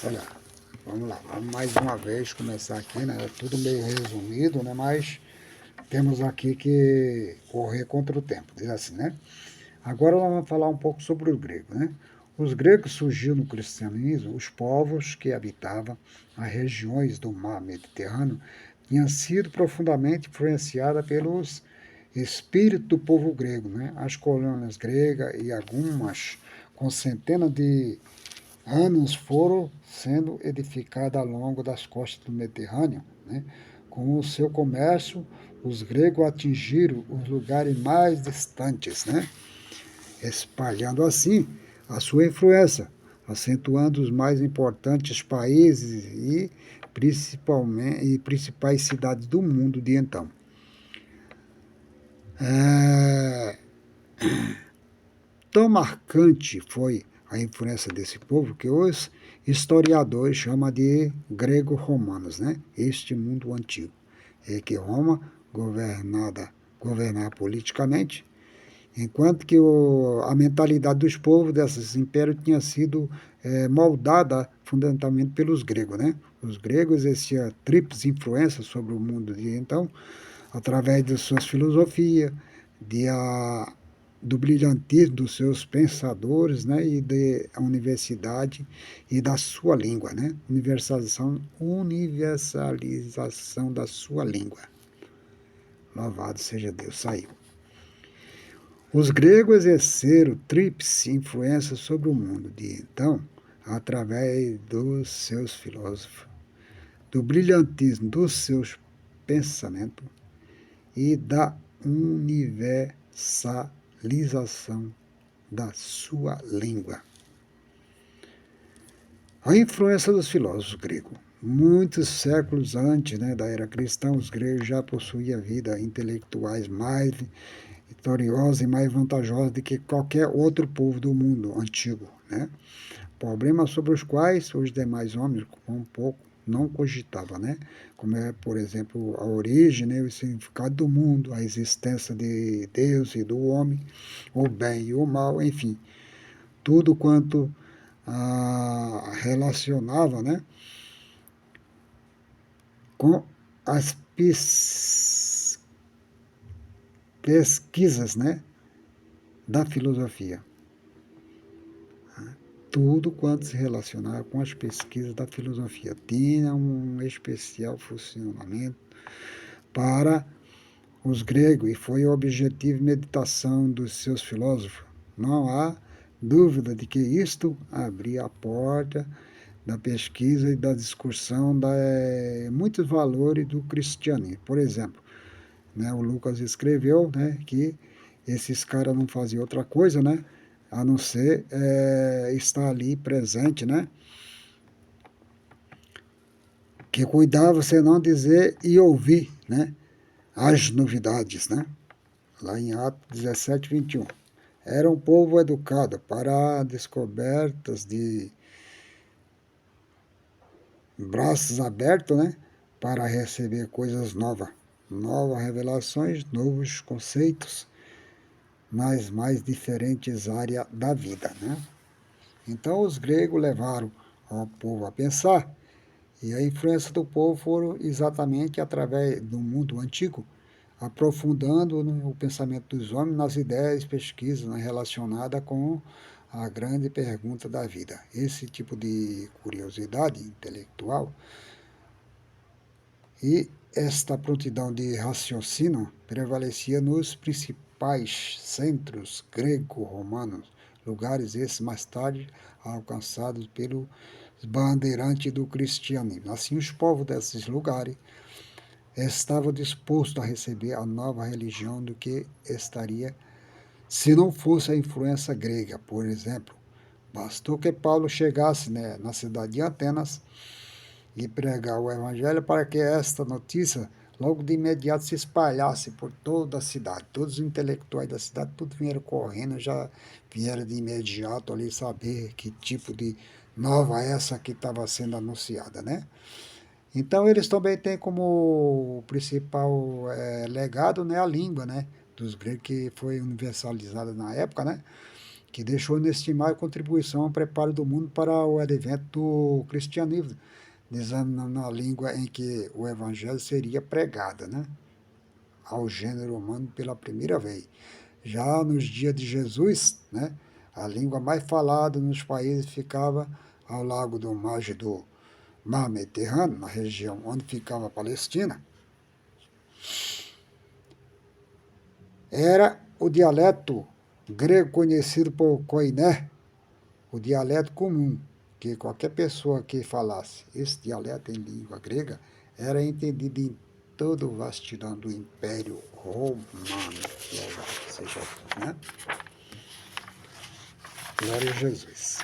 Olha, vamos lá, vamos mais uma vez começar aqui, né? Tudo meio resumido, né? Mas temos aqui que correr contra o tempo, diz assim, né? Agora nós vamos falar um pouco sobre os gregos, né? Os gregos surgiram no cristianismo, os povos que habitavam as regiões do mar Mediterrâneo tinham sido profundamente influenciadas pelos espíritos do povo grego, né? As colônias gregas e algumas com centenas de anos foram sendo edificadas ao longo das costas do Mediterrâneo. Né? Com o seu comércio, os gregos atingiram os lugares mais distantes, né? Espalhando assim a sua influência, acentuando os mais importantes países e principais cidades do mundo de então. É, Tão marcante foi a influência desse povo que os historiadores chamam de grego-romanos, né? Este mundo antigo. É que Roma governava politicamente, enquanto que a mentalidade dos povos desses impérios tinha sido moldada fundamentalmente pelos gregos, né? Os gregos exerciam tríplice influência sobre o mundo de então, através de suas filosofias, de a, do brilhantismo dos seus pensadores, né, e da universidade e da sua língua, né, universalização da sua língua. Louvado seja Deus, saiu. Os gregos exerceram tríplice influência sobre o mundo de então, através dos seus filósofos, do brilhantismo dos seus pensamentos e da universalização da sua língua. A influência dos filósofos gregos. Muitos séculos antes, né, da era cristã, os gregos já possuíam vida intelectuais mais vitoriosas e mais vantajosas do que qualquer outro povo do mundo antigo. Né? Problemas sobre os quais os demais homens, com um pouco, não cogitavam, né? Como é, por exemplo, a origem, né, o significado do mundo, a existência de Deus e do homem, o bem e o mal, enfim, tudo quanto relacionava, né, com as pesquisas, né, da filosofia. Tudo quanto se relacionava com as pesquisas da filosofia tinha um especial funcionamento para os gregos e foi o objetivo de meditação dos seus filósofos. Não há dúvida de que isto abria a porta da pesquisa e da discussão de muitos valores do cristianismo. Por exemplo, né, o Lucas escreveu, né, que esses caras não faziam outra coisa, né, a não ser estar ali presente, né, que cuidava você não dizer e ouvir, né, as novidades, né, lá em Atos 17, 21. Era um povo educado para descobertas de braços abertos, né, para receber coisas novas, novas revelações, novos conceitos nas mais diferentes áreas da vida, né? Então os gregos levaram o povo a pensar e a influência do povo foram exatamente através do mundo antigo, aprofundando, né, o pensamento dos homens nas ideias e pesquisas, né, relacionadas com a grande pergunta da vida. Esse tipo de curiosidade intelectual e esta prontidão de raciocínio prevalecia nos principais centros grego-romanos, lugares esses mais tarde alcançados pelos bandeirantes do cristianismo. Assim, os povos desses lugares estavam dispostos a receber a nova religião do que estaria se não fosse a influência grega. Por exemplo, bastou que Paulo chegasse, né, na cidade de Atenas e pregar o evangelho para que esta notícia logo de imediato se espalhasse por toda a cidade. Todos os intelectuais da cidade, tudo vieram correndo, já vieram de imediato ali saber que tipo de nova essa que estava sendo anunciada, né? Então eles também têm como principal legado, né, a língua, né, dos gregos, que foi universalizada na época, né? que deixou inestimável contribuição ao preparo do mundo para o advento do cristianismo, dizendo na língua em que o evangelho seria pregado, né, ao gênero humano pela primeira vez. Já nos dias de Jesus, né, a língua mais falada nos países ficava ao largo do margem do Mar Mediterrâneo, na região onde ficava a Palestina, era o dialeto grego conhecido por koiné, o dialeto comum, que qualquer pessoa que falasse esse dialeto em língua grega era entendido em todo o vastidão do Império Romano. Seja, né? Glória a Jesus.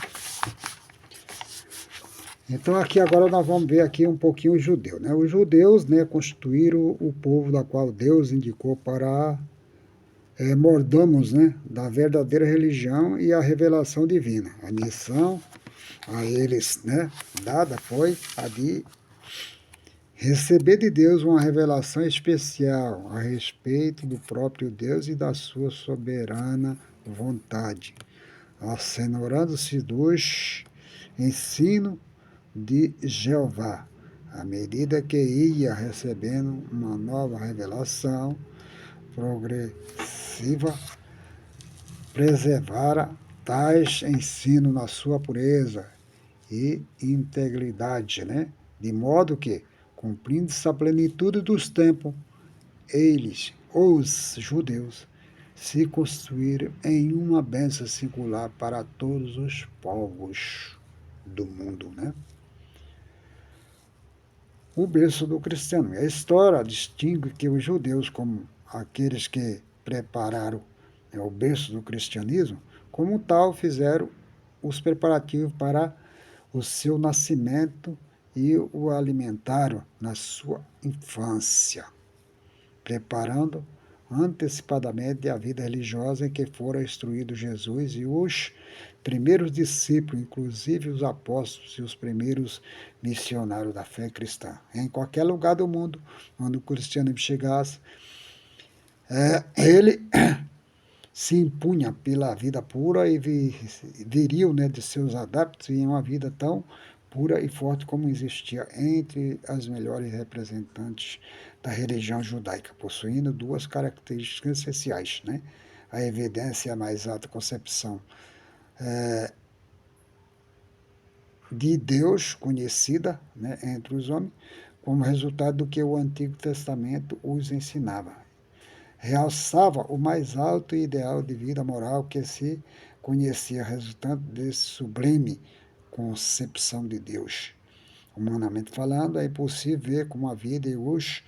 Então aqui agora nós vamos ver aqui um pouquinho os judeus, né? Os judeus, né, constituíram o povo da qual Deus indicou para mordomos, né, da verdadeira religião e a revelação divina. A missão a eles, né, dada foi a de receber de Deus uma revelação especial a respeito do próprio Deus e da sua soberana vontade, assenorando-se dos ensino de Jeová. À medida que ia recebendo uma nova revelação progressiva, preservara tais ensinos na sua pureza e integridade, né? De modo que, cumprindo-se a plenitude dos tempos, eles, os judeus, se constituíram em uma bênção singular para todos os povos do mundo, né? O berço do cristianismo. A história distingue que os judeus, como aqueles que prepararam o berço do cristianismo, como tal, fizeram os preparativos para o seu nascimento e o alimentaram na sua infância, preparando antecipadamente a vida religiosa em que fora instruído Jesus e os primeiros discípulos, inclusive os apóstolos e os primeiros missionários da fé cristã. Em qualquer lugar do mundo onde o cristianismo chegasse, ele se impunha pela vida pura e viril, né, de seus adeptos em uma vida tão pura e forte como existia entre as melhores representantes da religião judaica, possuindo duas características essenciais, né? A evidência e a mais alta concepção de Deus conhecida, né, entre os homens, como resultado do que o Antigo Testamento os ensinava. Realçava o mais alto ideal de vida moral que se conhecia, resultante desse sublime concepção de Deus. Humanamente falando, é impossível ver como a vida e os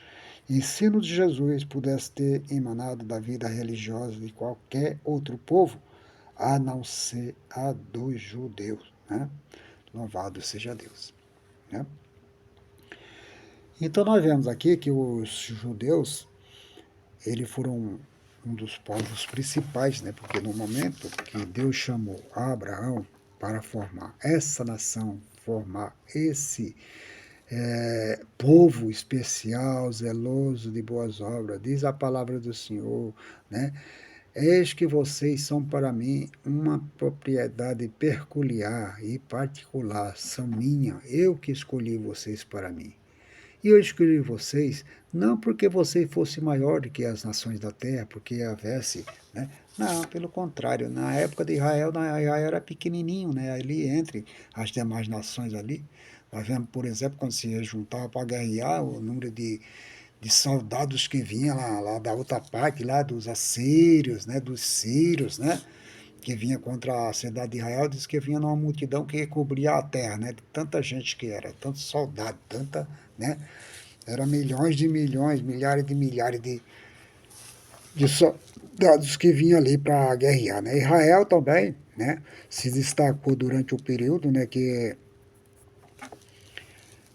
ensinos de Jesus pudessem ter emanado da vida religiosa de qualquer outro povo, a não ser a dos judeus, né? Louvado seja Deus, né? Então nós vemos aqui que os judeus, eles foram um dos povos principais, né? Porque no momento que Deus chamou Abraão para formar essa nação, formar esse povo especial, zeloso de boas obras, diz a palavra do Senhor, né? Eis que vocês são para mim uma propriedade peculiar e particular, são minha, eu que escolhi vocês para mim. E eu escolhi vocês não porque vocês fossem maior do que as nações da terra, porque houvesse, né? Não, pelo contrário, na época de Israel, Israel era pequenininho, né? Ali entre as demais nações ali, nós vemos, por exemplo, quando se juntava para guerrear, o número de soldados que vinha lá da outra parte, lá dos assírios, né, dos sírios, né, que vinha contra a cidade de Israel, diz que vinha numa multidão que cobria a terra, né, de tanta gente que era, tanto soldado, tanta, né, era milhões de milhões, milhares de soldados que vinham ali para guerrear, né. Israel também, né, se destacou durante o período, né, que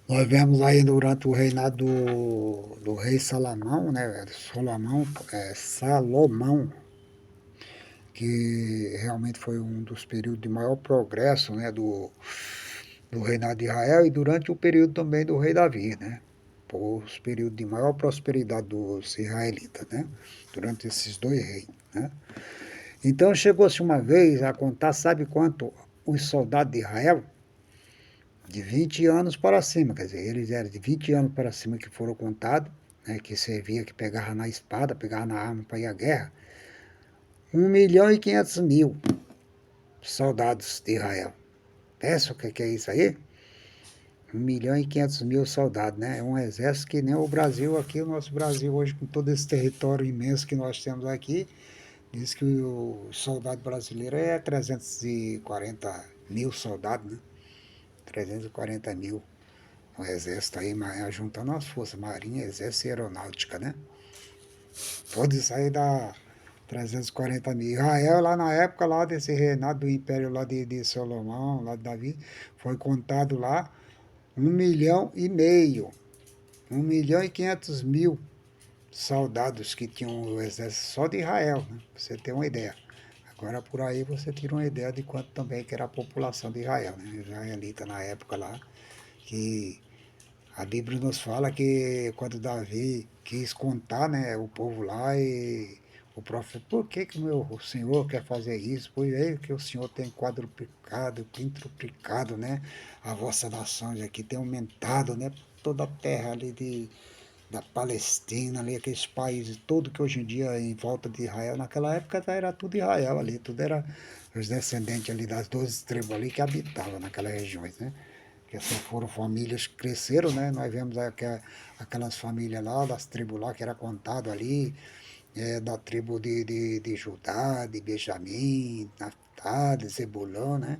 nós vemos aí durante o reinado do rei Salomão, né? Salomão, que realmente foi um dos períodos de maior progresso, né, do reinado de Israel, e durante o período também do rei Davi, né? Os períodos de maior prosperidade dos israelitas, né? Durante esses dois reis, né? Então chegou-se uma vez a contar, sabe quanto os soldados de Israel? De 20 anos para cima, quer dizer, eles eram de 20 anos para cima que foram contados, né, que servia, que pegava na espada, pegava na arma para ir à guerra, 1.500.000 soldados de Israel. Pensa o que é isso aí? 1.500.000 soldados, né? É um exército que nem o Brasil aqui, o nosso Brasil hoje, com todo esse território imenso que nós temos aqui, diz que o soldado brasileiro é 340.000 soldados, né? 340.000. O exército aí, juntando as forças, marinha, exército e aeronáutica, né? Todo isso aí dá 340.000. Israel, lá na época, lá desse reinado do Império lá de Salomão, lá de Davi, foi contado lá 1,5 milhão. 1.500.000 soldados que tinham o exército só de Israel, né? Pra você ter uma ideia. Agora por aí você tira uma ideia de quanto também que era a população de Israel, né? Israelita na época lá, que a Bíblia nos fala que quando Davi quis contar, né, o povo lá e o profeta, por que o Senhor quer fazer isso? Pois é que o Senhor tem quadruplicado, quintuplicado, né, a vossa nação aqui tem aumentado, né, toda a terra ali da Palestina, ali aqueles países todo que hoje em dia em volta de Israel, naquela época era tudo Israel ali, tudo era os descendentes ali das 12 tribos ali que habitavam naquelas regiões, né? Que só foram famílias que cresceram, né? Nós vemos aquelas famílias lá, das tribos lá, que era contado ali, da tribo de Judá, de Benjamim, Naftali, Zebulão, né?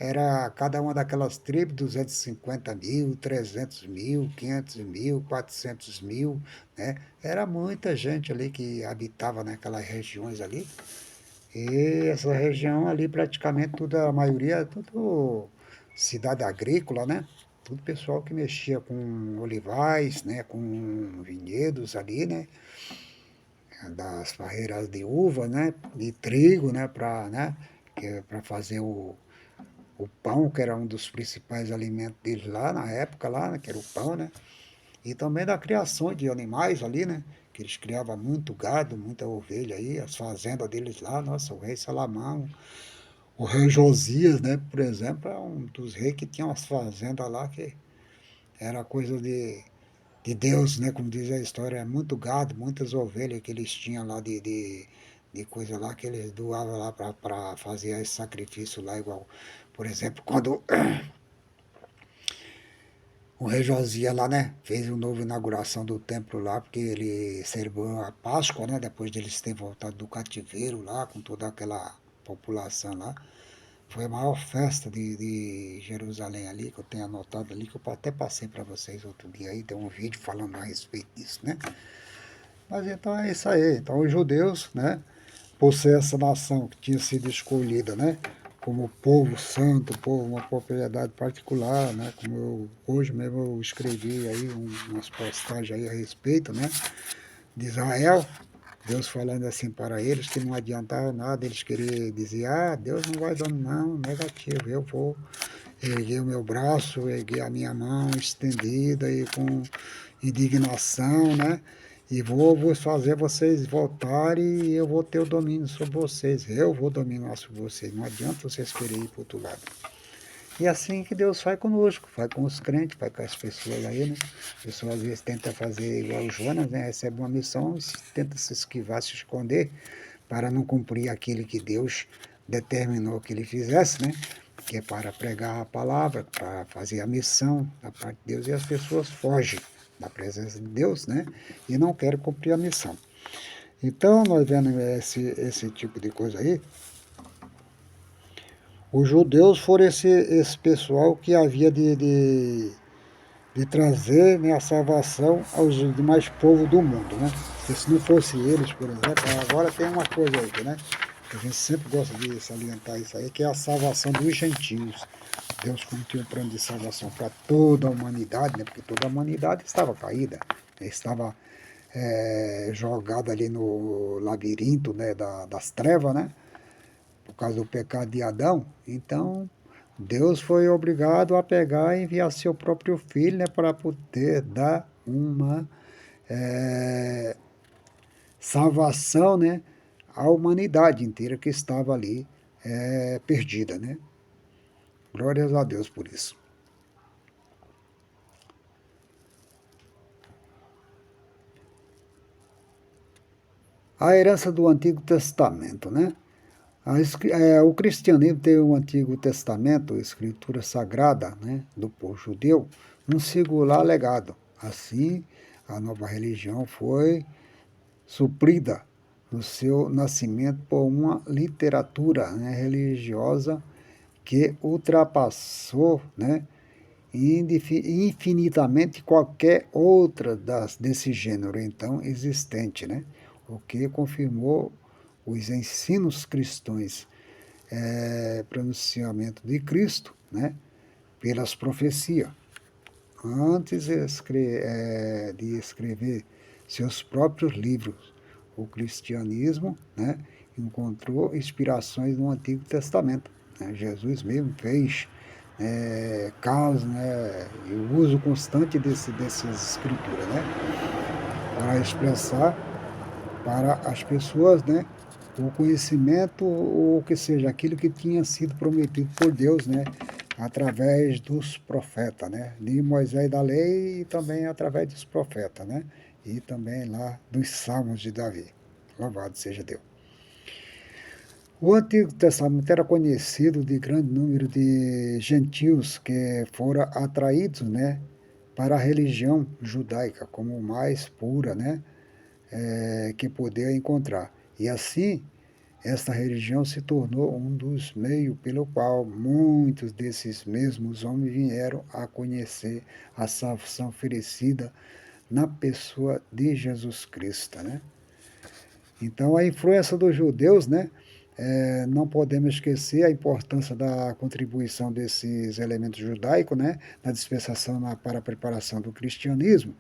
Era cada uma daquelas tribos, 250.000, 300.000, 500.000, 400.000, né? Era muita gente ali que habitava naquelas regiões ali. E essa região ali, praticamente, toda, a maioria, tudo cidade agrícola, né? Tudo pessoal que mexia com olivais, né? Com vinhedos ali, né? Das barreiras de uva, né? De trigo, né? Para fazer o pão, que era um dos principais alimentos deles lá na época, lá, né? Que era o pão, né? E também da criação de animais ali, né? Que eles criavam muito gado, muita ovelha aí, as fazendas deles lá, nossa, o rei Salomão, o rei Josias, né, por exemplo, é um dos reis que tinha umas fazendas lá que era coisa de Deus, né, como diz a história, é muito gado, muitas ovelhas que eles tinham lá de coisa lá que eles doavam lá para fazer esse sacrifício lá, igual, por exemplo, quando o rei Josias lá, né, fez uma nova inauguração do templo lá, porque ele celebrou a Páscoa, né, depois de eles terem voltado do cativeiro lá, com toda aquela população lá. Foi a maior festa de Jerusalém ali, que eu tenho anotado ali, que eu até passei para vocês outro dia aí, tem um vídeo falando a respeito disso, né? Mas então é isso aí. Então os judeus, né, por ser essa nação que tinha sido escolhida, né, como povo santo, povo, uma propriedade particular, né, como hoje mesmo eu escrevi aí umas postagens aí a respeito, né, de Israel, Deus falando assim para eles que não adiantava nada eles quererem dizer, Deus não vai dar não, negativo, eu vou erguer o meu braço, erguer a minha mão estendida e com indignação, né? E vou fazer vocês voltarem e eu vou ter o domínio sobre vocês. Eu vou dominar sobre vocês. Não adianta vocês quererem ir para outro lado. E é assim que Deus faz conosco, faz com os crentes, faz com as pessoas aí, né? A pessoa às vezes tenta fazer igual o Jonas, né? Recebe uma missão e tenta se esquivar, se esconder, para não cumprir aquilo que Deus determinou que ele fizesse, né? Que é para pregar a palavra, para fazer a missão da parte de Deus, e as pessoas fogem da presença de Deus, né? E não querem cumprir a missão. Então, nós vendo esse tipo de coisa aí, os judeus foram esse pessoal que havia de trazer, né, a salvação aos demais povos do mundo, né? Porque se não fosse eles, por exemplo, agora tem uma coisa aí, né? Que a gente sempre gosta de salientar isso aí, que é a salvação dos gentios. Deus, como tinha um plano de salvação para toda a humanidade, né? Porque toda a humanidade estava caída, né? Estava jogada ali no labirinto, né, das trevas, né? Por causa do pecado de Adão. Então, Deus foi obrigado a pegar e enviar seu próprio filho, né, para poder dar uma salvação, né, a humanidade inteira que estava ali perdida, né? Glórias a Deus por isso. A herança do Antigo Testamento, né? O cristianismo tem o Antigo Testamento, a escritura sagrada, né, do povo judeu, um singular legado. Assim, a nova religião foi suprida no seu nascimento por uma literatura, né, religiosa que ultrapassou, né, infinitamente qualquer outra desse gênero então existente, né? O que confirmou os ensinos cristãos, pronunciamento de Cristo, né? Pelas profecias. Antes de escrever seus próprios livros, o cristianismo, né, encontrou inspirações no Antigo Testamento, né? Jesus mesmo fez caos, né, e o uso constante dessas escrituras, né, para expressar para as pessoas, né, o conhecimento, ou que seja, aquilo que tinha sido prometido por Deus, né, através dos profetas, né, de Moisés da lei e também através dos profetas, né, e também lá dos Salmos de Davi. Louvado seja Deus. O Antigo Testamento era conhecido de grande número de gentios que foram atraídos, né, para a religião judaica como mais pura, né, que podia encontrar. E assim, esta religião se tornou um dos meios pelo qual muitos desses mesmos homens vieram a conhecer a salvação oferecida na pessoa de Jesus Cristo, né? Então, a influência dos judeus, né? Não podemos esquecer a importância da contribuição desses elementos judaicos, né? Na dispensação para a preparação do cristianismo.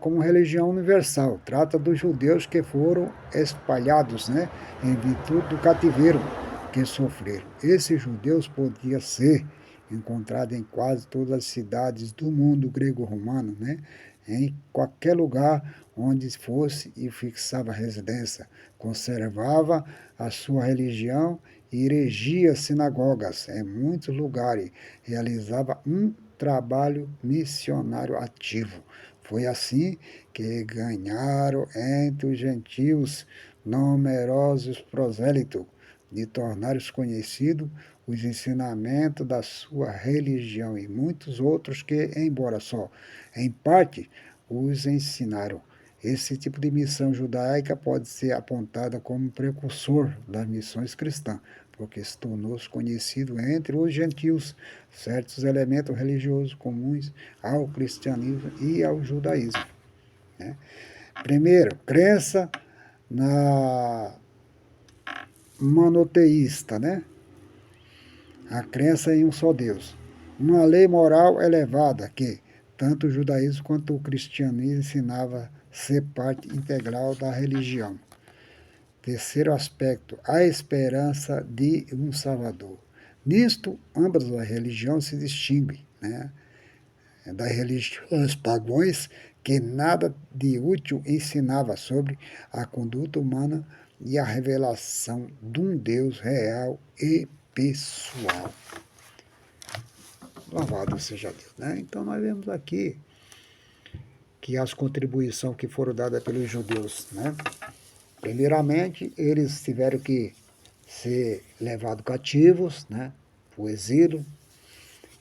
Como religião universal. Trata dos judeus que foram espalhados, né? Em virtude do cativeiro que sofreram. Esses judeus podiam ser encontrados em quase todas as cidades do mundo grego-romano, né? Em qualquer lugar onde fosse e fixava residência, conservava a sua religião e erigia sinagogas em muitos lugares, realizava um trabalho missionário ativo. Foi assim que ganharam entre os gentios numerosos prosélitos, de tornar-os conhecidos os ensinamentos da sua religião e muitos outros que, embora só em parte, os ensinaram. Esse tipo de missão judaica pode ser apontada como precursor das missões cristãs, porque se tornou conhecido entre os gentios certos elementos religiosos comuns ao cristianismo e ao judaísmo, né? Primeiro, crença na monoteísta, né? A crença em um só Deus. Uma lei moral elevada que tanto o judaísmo quanto o cristianismo ensinava ser parte integral da religião. Terceiro aspecto, a esperança de um Salvador. Nisto, ambas as religiões se distinguem, né, das religiões pagãs, que nada de útil ensinava sobre a conduta humana e a revelação de um Deus real e pessoal. Louvado seja Deus, né? Então nós vemos aqui que as contribuições que foram dadas pelos judeus, né? Primeiramente, eles tiveram que ser levados cativos, né, para o exílio,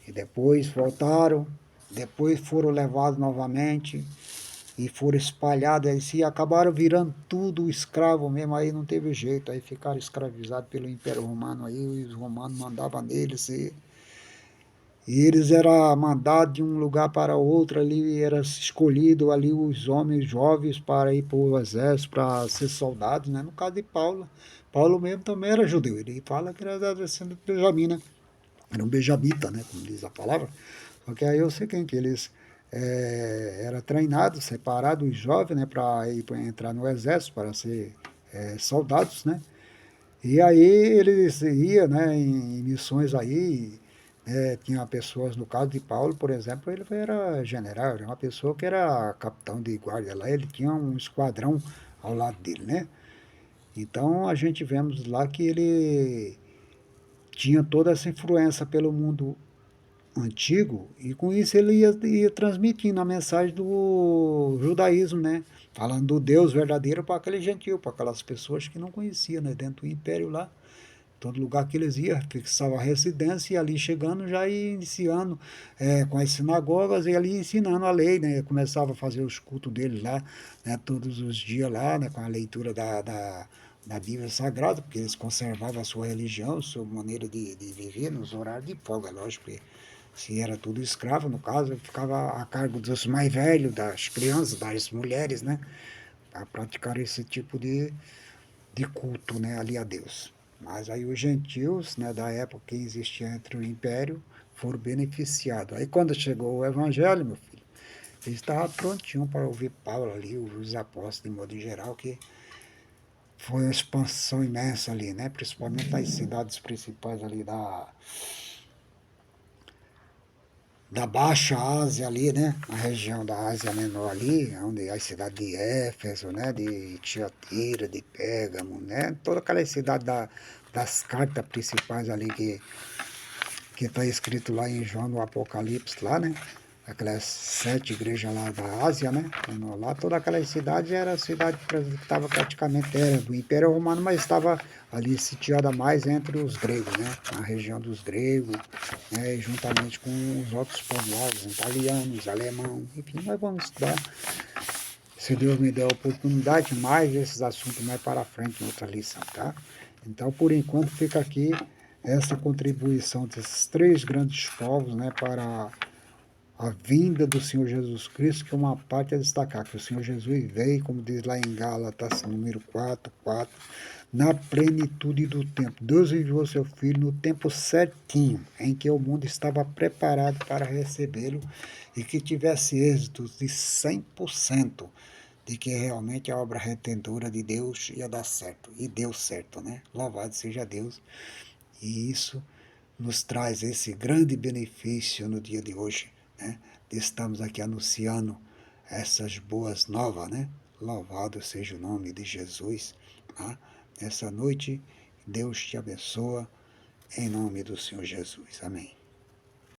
e depois voltaram, depois foram levados novamente e foram espalhados aí, se acabaram virando tudo escravo mesmo, aí não teve jeito, aí ficaram escravizados pelo Império Romano, aí os romanos mandavam neles e eles eram mandados de um lugar para outro, ali era escolhido ali os homens jovens para ir para o exército, para ser soldados, né? No caso de Paulo, Paulo mesmo também era judeu, ele fala que era da descendente de Benjamim, né? Era um benjamita, né? Como diz a palavra. Só que aí eu sei quem que eles era treinado, separado os jovens, né? Para ir para entrar no exército, para ser soldados, né? E aí eles iam, né, em missões aí, tinha pessoas, no caso de Paulo, por exemplo, ele era general, era uma pessoa que era capitão de guarda lá, ele tinha um esquadrão ao lado dele, né? Então a gente vemos lá que ele tinha toda essa influência pelo mundo antigo, e com isso ele ia transmitindo a mensagem do judaísmo, né? Falando do Deus verdadeiro para aquele gentio, para aquelas pessoas que não conheciam, né? Dentro do império lá, todo lugar que eles iam, fixava a residência e ali chegando já ia iniciando com as sinagogas e ali ensinando a lei, né? Começava a fazer os cultos deles lá, né? Todos os dias lá, né? Com a leitura da Bíblia Sagrada, porque eles conservavam a sua religião, a sua maneira de viver nos horários de folga, lógico, porque se era tudo escravo, no caso, ficava a cargo dos mais velhos, das crianças, das mulheres, né? Para praticar esse tipo de culto, né, ali a Deus. Mas aí os gentios, né, da época que existia entre o império, foram beneficiados. Aí quando chegou o evangelho, meu filho, eles estavam prontinhos para ouvir Paulo ali, os apóstolos de modo geral, que foi uma expansão imensa ali, né, principalmente nas cidades principais ali da Baixa Ásia ali, né? Na região da Ásia Menor ali, onde a cidade de Éfeso, né? De Tiatira, de Pérgamo, né? Toda aquela cidade das cartas principais ali que está escrito lá em João no Apocalipse lá, né? Aquelas 7 igrejas lá da Ásia, né? Lá toda aquela cidade era cidade que estava praticamente era do Império Romano, mas estava ali sitiada mais entre os gregos, né? Na região dos gregos, né? Juntamente com os outros povoados, italianos, alemão, enfim, nós vamos estudar, se Deus me der a oportunidade, mais esses assuntos mais para frente em outra lição, tá? Então, por enquanto, fica aqui essa contribuição desses 3 grandes povos, né, para a vinda do Senhor Jesus Cristo, que é uma parte a destacar, que o Senhor Jesus veio, como diz lá em Gálatas, número 4:4, na plenitude do tempo. Deus enviou seu Filho no tempo certinho, em que o mundo estava preparado para recebê-lo e que tivesse êxito de 100%, de que realmente a obra redentora de Deus ia dar certo. E deu certo, né? Louvado seja Deus. E isso nos traz esse grande benefício no dia de hoje, né? Estamos aqui anunciando essas boas novas, né? Louvado seja o nome de Jesus, tá? Nessa noite, Deus te abençoa, em nome do Senhor Jesus. Amém.